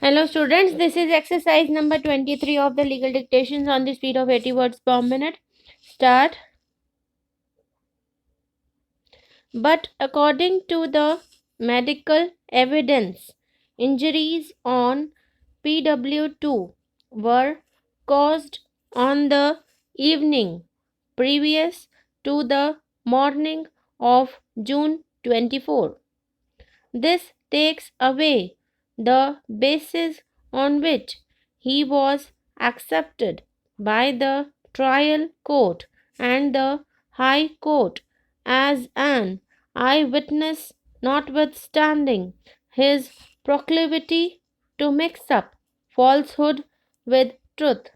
Hello students, this is exercise number 23 of the legal dictations on the speed of 80 words per minute. Start. But according to the medical evidence, injuries on PW2 were caused on the evening previous to the morning of June 24. This takes away the basis on which he was accepted by the trial court and the High Court as an eyewitness, notwithstanding his proclivity to mix up falsehood with truth.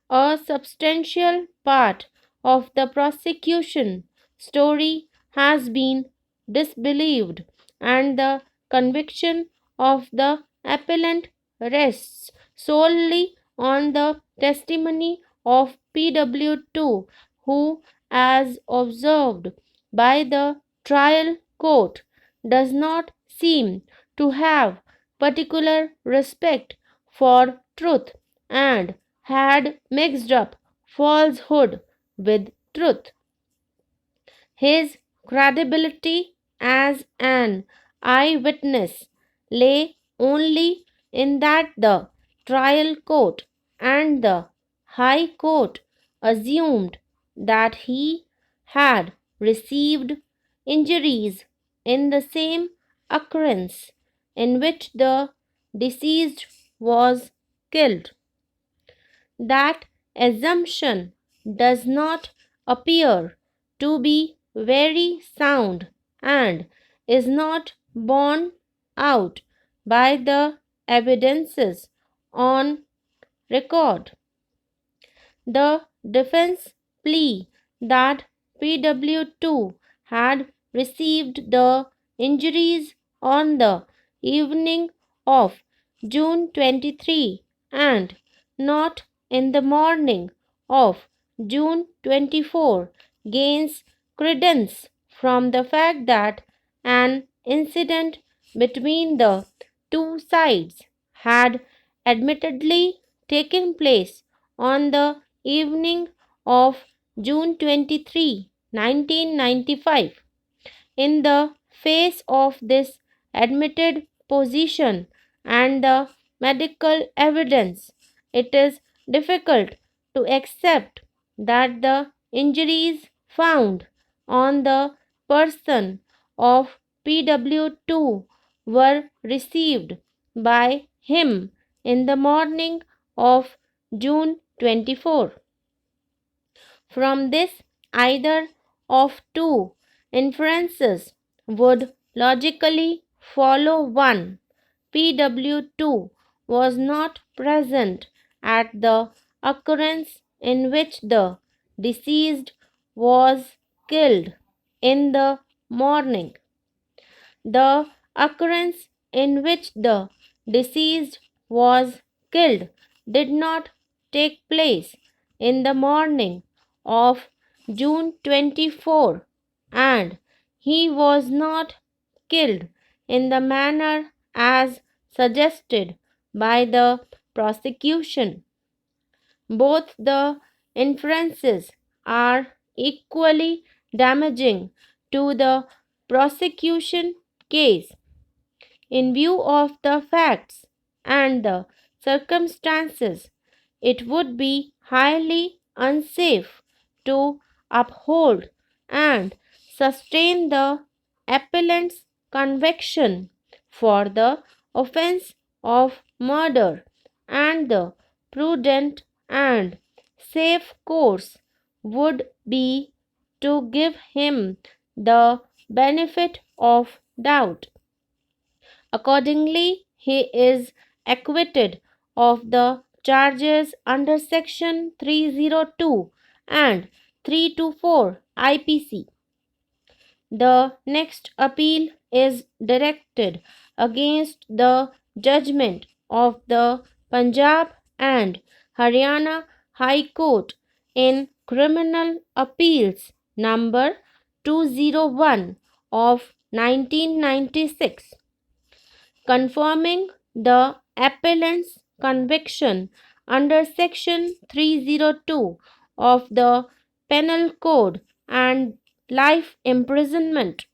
A substantial part of the prosecution story has been disbelieved, and the conviction of the appellant rests solely on the testimony of PW2, who, as observed by the trial court, does not seem to have particular respect for truth and had mixed up falsehood with truth. His credibility as an eyewitness lay only in that the trial court and the High Court assumed that he had received injuries in the same occurrence in which the deceased was killed. That assumption does not appear to be very sound and is not borne out by the evidences on record. The defense plea that PW2 had received the injuries on the evening of June 23 and not in the morning of June 24 gains credence from the fact that an incident between the two sides had admittedly taken place on the evening of June 23, 1995. In the face of this admitted position and the medical evidence, it is difficult to accept that the injuries found on the person of PW2 were received by him in the morning of June 24. From this, either of two inferences would logically follow. 1. PW2 was not present at the occurrence in which the deceased was killed in the morning. The occurrence in which the deceased was killed did not take place in the morning of June 24, and he was not killed in the manner as suggested by the prosecution. Both the inferences are equally damaging to the prosecution case. In view of the facts and the circumstances, it would be highly unsafe to uphold and sustain the appellant's conviction for the offense of murder, and the prudent and safe course would be to give him the benefit of doubt. Accordingly, he is acquitted of the charges under section 302 and 324 IPC. The next appeal is directed against the judgment of the Punjab and Haryana High Court in Criminal Appeals number 201 of 1996, confirming the appellant's conviction under Section 302 of the Penal Code and life imprisonment